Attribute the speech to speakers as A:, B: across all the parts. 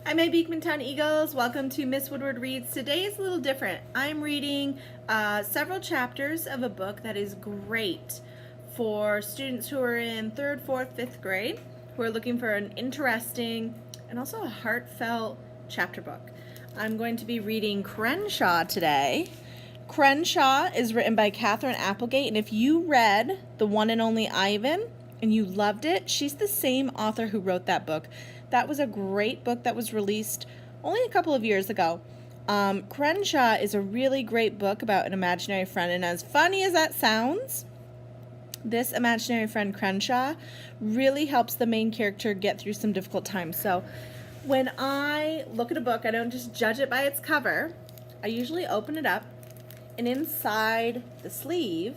A: Hi, my Beekmantown Eagles. Welcome to Miss Woodward Reads. Today is a little different. I'm reading several chapters of a book that is great for students who are in 3rd, 4th, 5th grade who are looking for an interesting and also a heartfelt chapter book. I'm going to be reading Crenshaw today. Crenshaw is written by Catherine Applegate, and if you read The One and Only Ivan and you loved it, she's the same author who wrote that book. That was a great book that was released only a couple of years ago. Crenshaw is a really great book about an imaginary friend, and as funny as that sounds, this imaginary friend Crenshaw really helps the main character get through some difficult times. So when I look at a book, I don't just judge it by its cover. I usually open it up, and inside the sleeve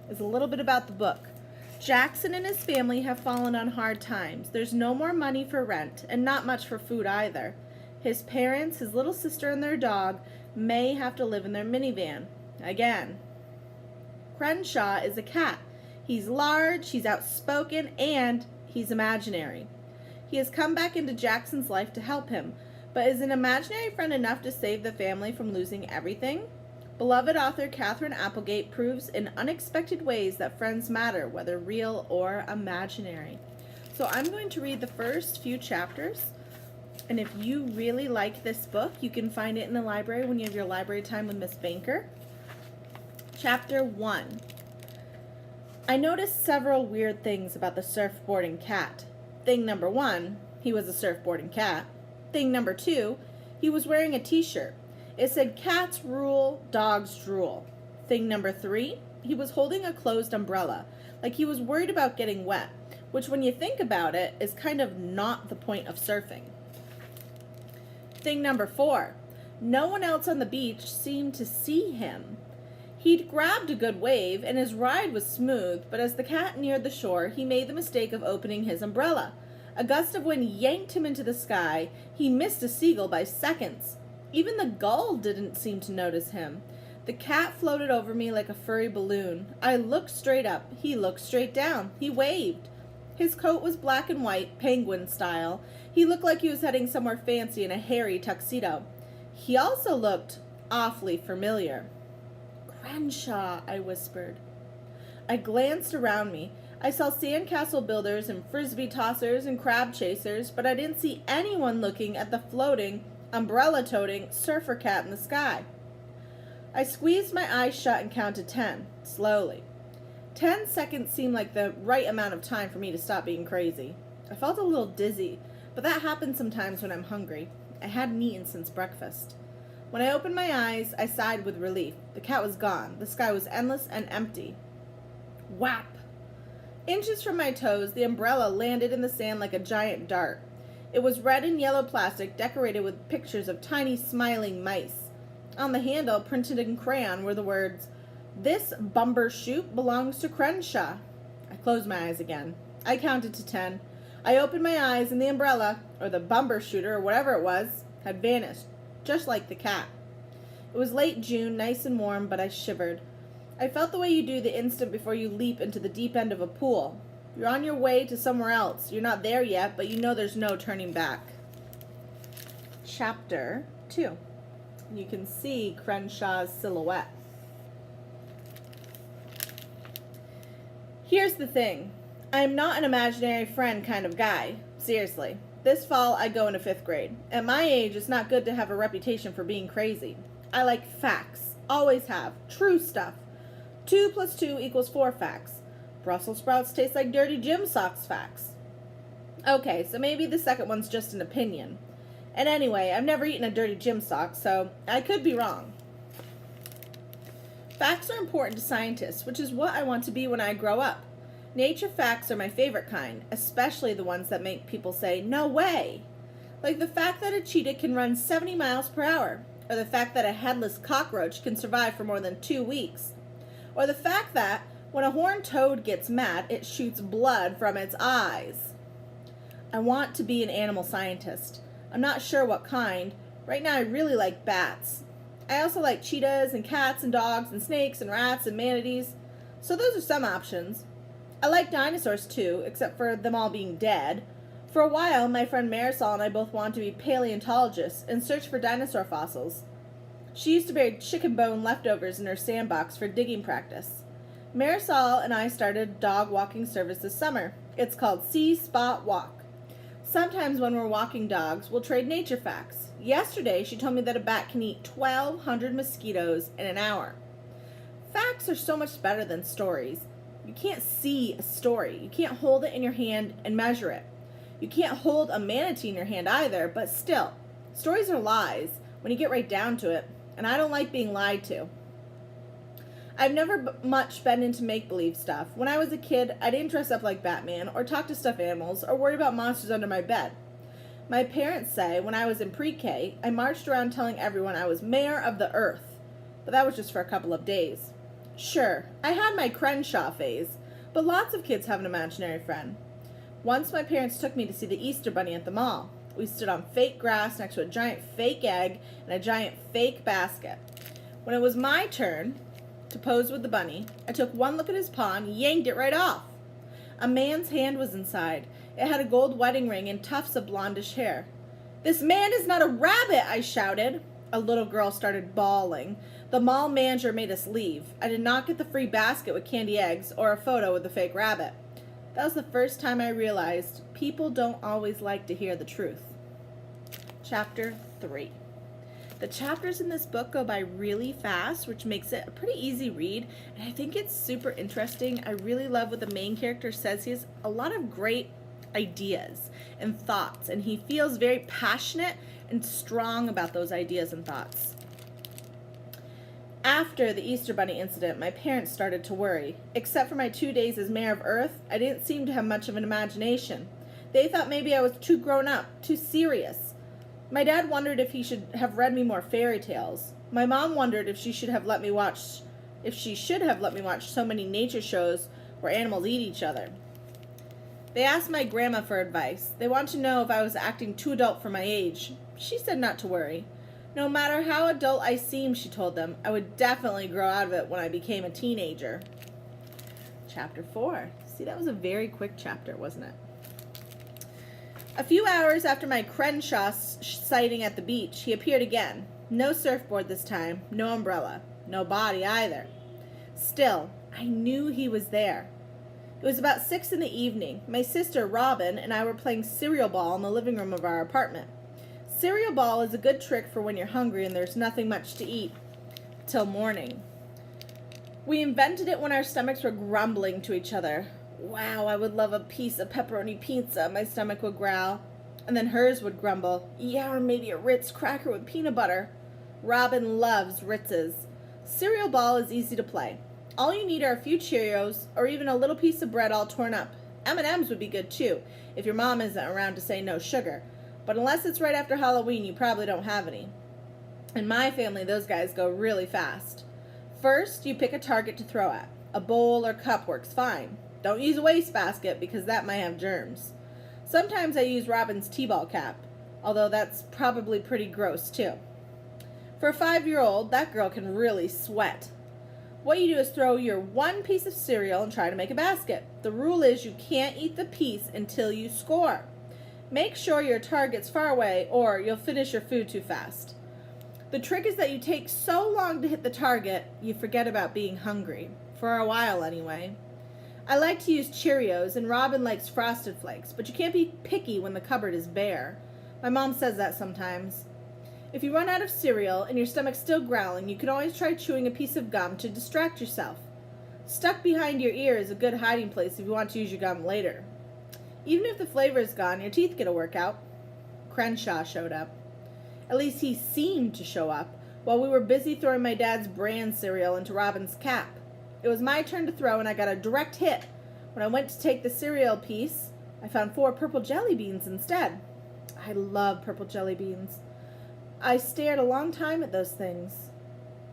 A: is a little bit about the book. Jackson and his family have fallen on hard times. There's no more money for rent, and not much for food either. His parents, his little sister, and their dog may have to live in their minivan. Again. Crenshaw is a cat. He's large, he's outspoken, and he's imaginary. He has come back into Jackson's life to help him, but is an imaginary friend enough to save the family from losing everything? Beloved author Catherine Applegate proves in unexpected ways that friends matter, whether real or imaginary. So I'm going to read the first few chapters, and if you really like this book, you can find it in the library when you have your library time with Miss Banker. Chapter 1. I noticed several weird things about the surfboarding cat. Thing number 1, he was a surfboarding cat. Thing number 2, he was wearing a t-shirt. It said, "Cats rule, dogs drool." Thing number 3, he was holding a closed umbrella, like he was worried about getting wet, which when you think about it, is kind of not the point of surfing. Thing number 4, no one else on the beach seemed to see him. He'd grabbed a good wave, and his ride was smooth, but as the cat neared the shore, he made the mistake of opening his umbrella. A gust of wind yanked him into the sky. He missed a seagull by seconds. Even the gull didn't seem to notice him. The cat floated over me like a furry balloon. I looked straight up. He looked straight down. He waved. His coat was black and white, penguin style. He looked like he was heading somewhere fancy in a hairy tuxedo. He also looked awfully familiar. "Crenshaw," I whispered. I glanced around me. I saw sandcastle builders and frisbee tossers and crab chasers, but I didn't see anyone looking at the floating, umbrella-toting surfer cat in the sky. I squeezed my eyes shut and counted 10, slowly. 10 seconds seemed like the right amount of time for me to stop being crazy. I felt a little dizzy, but that happens sometimes when I'm hungry. I hadn't eaten since breakfast. When I opened my eyes, I sighed with relief. The cat was gone. The sky was endless and empty. Whap! Inches from my toes, the umbrella landed in the sand like a giant dart. It was red and yellow plastic decorated with pictures of tiny smiling mice. On the handle, printed in crayon, were the words, "This bumbershoot belongs to Crenshaw." I closed my eyes again. I counted to 10. I opened my eyes and the umbrella, or the bumbershooter, or whatever it was, had vanished, just like the cat. It was late June, nice and warm, but I shivered. I felt the way you do the instant before you leap into the deep end of a pool. You're on your way to somewhere else. You're not there yet, but you know there's no turning back. Chapter 2. You can see Crenshaw's silhouette. Here's the thing. I'm not an imaginary friend kind of guy. Seriously. This fall, I go into 5th grade. At my age, it's not good to have a reputation for being crazy. I like facts. Always have. True stuff. 2 + 2 = 4 facts. Brussels sprouts taste like dirty gym socks facts. Okay, so maybe the second one's just an opinion. And anyway, I've never eaten a dirty gym sock, so I could be wrong. Facts are important to scientists, which is what I want to be when I grow up. Nature facts are my favorite kind, especially the ones that make people say, "No way!" Like the fact that a cheetah can run 70 miles per hour, or the fact that a headless cockroach can survive for more than 2 weeks, or the fact that when a horned toad gets mad, it shoots blood from its eyes. I want to be an animal scientist. I'm not sure what kind. Right now I really like bats. I also like cheetahs and cats and dogs and snakes and rats and manatees. So those are some options. I like dinosaurs too, except for them all being dead. For a while, my friend Marisol and I both wanted to be paleontologists and search for dinosaur fossils. She used to bury chicken bone leftovers in her sandbox for digging practice. Marisol and I started a dog walking service this summer. It's called See Spot Walk. Sometimes when we're walking dogs, we'll trade nature facts. Yesterday, she told me that a bat can eat 1,200 mosquitoes in an hour. Facts are so much better than stories. You can't see a story. You can't hold it in your hand and measure it. You can't hold a manatee in your hand either, but still, stories are lies when you get right down to it, and I don't like being lied to. I've never much been into make-believe stuff. When I was a kid, I didn't dress up like Batman or talk to stuffed animals or worry about monsters under my bed. My parents say when I was in pre-K, I marched around telling everyone I was mayor of the earth, but that was just for a couple of days. Sure, I had my Crenshaw phase, but lots of kids have an imaginary friend. Once my parents took me to see the Easter Bunny at the mall. We stood on fake grass next to a giant fake egg and a giant fake basket. When it was my turn to pose with the bunny, I took one look at his paw and yanked it right off. A man's hand was inside. It had a gold wedding ring and tufts of blondish hair. "This man is not a rabbit," I shouted. A little girl started bawling. The mall manager made us leave. I did not get the free basket with candy eggs or a photo with the fake rabbit. That was the first time I realized people don't always like to hear the truth. Chapter 3. The chapters in this book go by really fast, which makes it a pretty easy read, and I think it's super interesting. I really love what the main character says. He has a lot of great ideas and thoughts, and he feels very passionate and strong about those ideas and thoughts. After the Easter Bunny incident, my parents started to worry. Except for my 2 days as mayor of Earth, I didn't seem to have much of an imagination. They thought maybe I was too grown up, too serious. My dad wondered if he should have read me more fairy tales. My mom wondered if she should have let me watch so many nature shows where animals eat each other. They asked my grandma for advice. They wanted to know if I was acting too adult for my age. She said not to worry. No matter how adult I seemed, she told them, I would definitely grow out of it when I became a teenager. Chapter 4. See, that was a very quick chapter, wasn't it? A few hours after my Crenshaw sighting at the beach, he appeared again. No surfboard this time, no umbrella, no body either. Still, I knew he was there. It was about 6 in the evening. My sister, Robin, and I were playing cereal ball in the living room of our apartment. Cereal ball is a good trick for when you're hungry and there's nothing much to eat till morning. We invented it when our stomachs were grumbling to each other. Wow, I would love a piece of pepperoni pizza, my stomach would growl. And then hers would grumble, yeah, or maybe a Ritz cracker with peanut butter. Robin loves Ritzes. Cereal ball is easy to play. All you need are a few Cheerios or even a little piece of bread all torn up. M&Ms would be good too, if your mom isn't around to say no sugar. But unless it's right after Halloween, you probably don't have any. In my family, those guys go really fast. First, you pick a target to throw at. A bowl or cup works fine. Don't use a wastebasket because that might have germs. Sometimes I use Robin's T-ball cap, although that's probably pretty gross too. For a 5-year-old, that girl can really sweat. What you do is throw your one piece of cereal and try to make a basket. The rule is you can't eat the piece until you score. Make sure your target's far away or you'll finish your food too fast. The trick is that you take so long to hit the target, you forget about being hungry. For a while anyway. I like to use Cheerios and Robin likes Frosted Flakes, but you can't be picky when the cupboard is bare. My mom says that sometimes. If you run out of cereal and your stomach's still growling, you can always try chewing a piece of gum to distract yourself. Stuck behind your ear is a good hiding place if you want to use your gum later. Even if the flavor is gone, your teeth get a workout. Crenshaw showed up. At least he seemed to show up, while we were busy throwing my dad's bran cereal into Robin's cap. It was my turn to throw, and I got a direct hit. When I went to take the cereal piece, I found 4 purple jelly beans instead. I love purple jelly beans. I stared a long time at those things.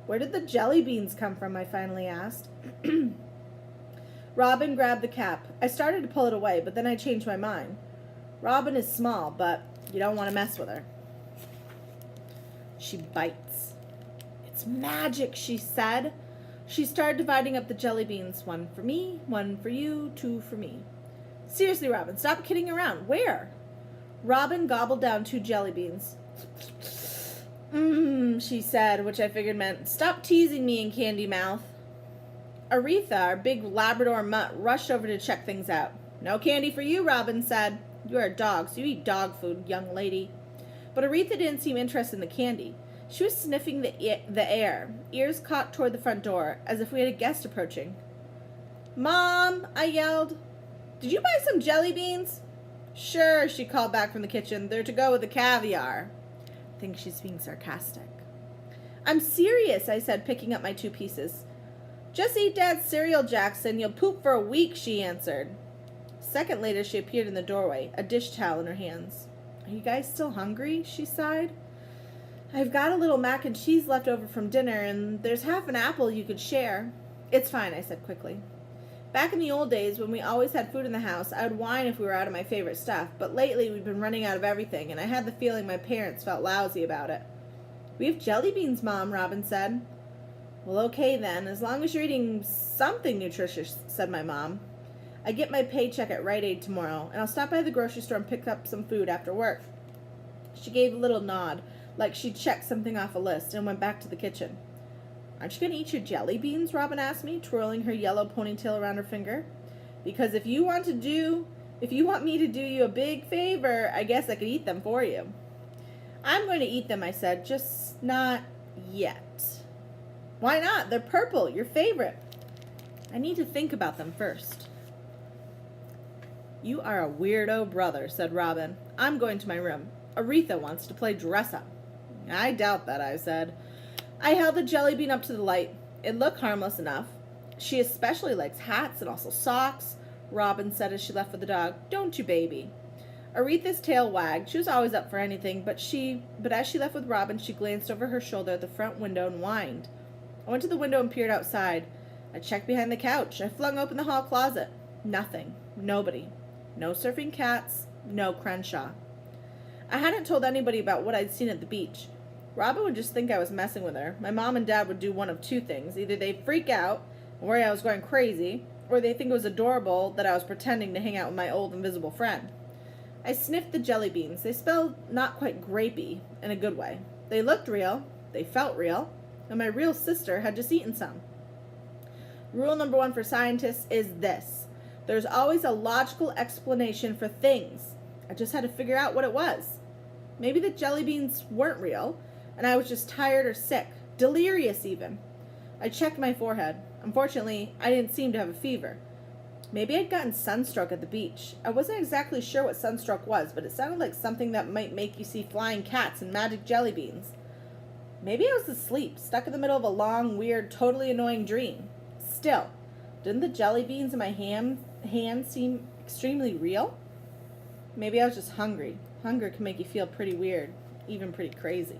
A: Where did the jelly beans come from? I finally asked. Robin grabbed the cap. I started to pull it away, but then I changed my mind. Robin is small, but you don't want to mess with her. She bites. It's magic, she said. She started dividing up the jelly beans. 1 for me, 1 for you, 2 for me. Seriously, Robin, stop kidding around. Where? Robin gobbled down 2 jelly beans. She said, which I figured meant, stop teasing me in candy mouth. Aretha, our big Labrador mutt, rushed over to check things out. No candy for you, Robin said. You are a dog, so you eat dog food, young lady. But Aretha didn't seem interested in the candy. She was sniffing the air, ears cocked toward the front door, as if we had a guest approaching. Mom, I yelled. Did you buy some jelly beans? Sure, she called back from the kitchen. They're to go with the caviar. I think she's being sarcastic. I'm serious, I said, picking up my 2 pieces. Just eat Dad's cereal, Jackson. You'll poop for a week, she answered. A second later, she appeared in the doorway, a dish towel in her hands. Are you guys still hungry? She sighed. I've got a little mac and cheese left over from dinner, and there's half an apple you could share. It's fine, I said quickly. Back in the old days, when we always had food in the house, I would whine if we were out of my favorite stuff, but lately we've been running out of everything, and I had the feeling my parents felt lousy about it. We have jelly beans, Mom, Robin said. Well, okay then, as long as you're eating something nutritious, said my mom. I get my paycheck at Rite Aid tomorrow, and I'll stop by the grocery store and pick up some food after work. She gave a little nod, like she'd checked something off a list, and went back to the kitchen. Aren't you going to eat your jelly beans? Robin asked me, twirling her yellow ponytail around her finger. Because if you want me to do you a big favor, I guess I could eat them for you. I'm going to eat them, I said, just not yet. Why not? They're purple, your favorite. I need to think about them first. You are a weirdo brother, said Robin. I'm going to my room. Aretha wants to play dress-up. I doubt that, I said. I held the jelly bean up to the light. It looked harmless enough. She especially likes hats and also socks, Robin said as she left with the dog. Don't you, baby? Aretha's tail wagged. She was always up for anything, but as she left with Robin, she glanced over her shoulder at the front window and whined. I went to the window and peered outside. I checked behind the couch. I flung open the hall closet. Nothing. Nobody. No surfing cats. No Crenshaw. I hadn't told anybody about what I'd seen at the beach. Robin would just think I was messing with her. My mom and dad would do one of 2 things. Either they'd freak out and worry I was going crazy, or they'd think it was adorable that I was pretending to hang out with my old invisible friend. I sniffed the jelly beans. They smelled not quite grapey, in a good way. They looked real. They felt real. And my real sister had just eaten some. Rule number 1 for scientists is this. There's always a logical explanation for things. I just had to figure out what it was. Maybe the jelly beans weren't real, and I was just tired or sick, delirious even. I checked my forehead. Unfortunately, I didn't seem to have a fever. Maybe I'd gotten sunstroke at the beach. I wasn't exactly sure what sunstroke was, but it sounded like something that might make you see flying cats and magic jelly beans. Maybe I was asleep, stuck in the middle of a long, weird, totally annoying dream. Still, didn't the jelly beans in my hand seem extremely real? Maybe I was just hungry. Hunger can make you feel pretty weird, even pretty crazy.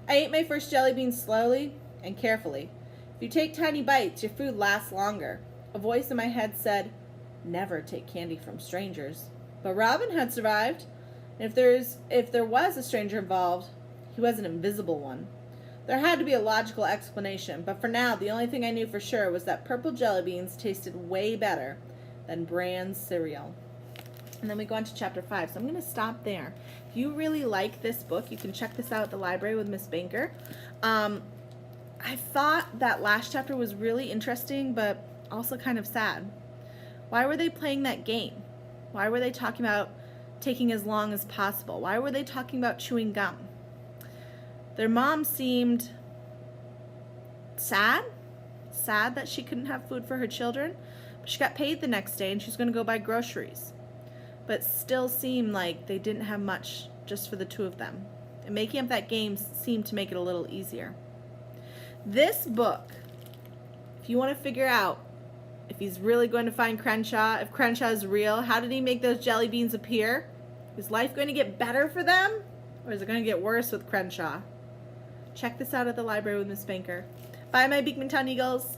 A: I ate my first jelly bean slowly and carefully. If you take tiny bites, your food lasts longer. A voice in my head said, never take candy from strangers. But Robin had survived. And if there was a stranger involved, he was an invisible one. There had to be a logical explanation, but for now, the only thing I knew for sure was that purple jelly beans tasted way better than bran cereal. And then we go on to chapter 5, so I'm going to stop there. If you really like this book, you can check this out at the library with Miss Banker. I thought that last chapter was really interesting, but also kind of sad. Why were they playing that game? Why were they talking about taking as long as possible? Why were they talking about chewing gum? Their mom seemed sad that she couldn't have food for her children. But she got paid the next day and she's going to go buy groceries. But still seemed like they didn't have much just for the 2 of them. And making up that game seemed to make it a little easier. This book, if you want to figure out if he's really going to find Crenshaw, if Crenshaw is real, how did he make those jelly beans appear? Is life going to get better for them? Or is it going to get worse with Crenshaw? Check this out at the library with Miss Banker. Bye, my Beekman Town Eagles.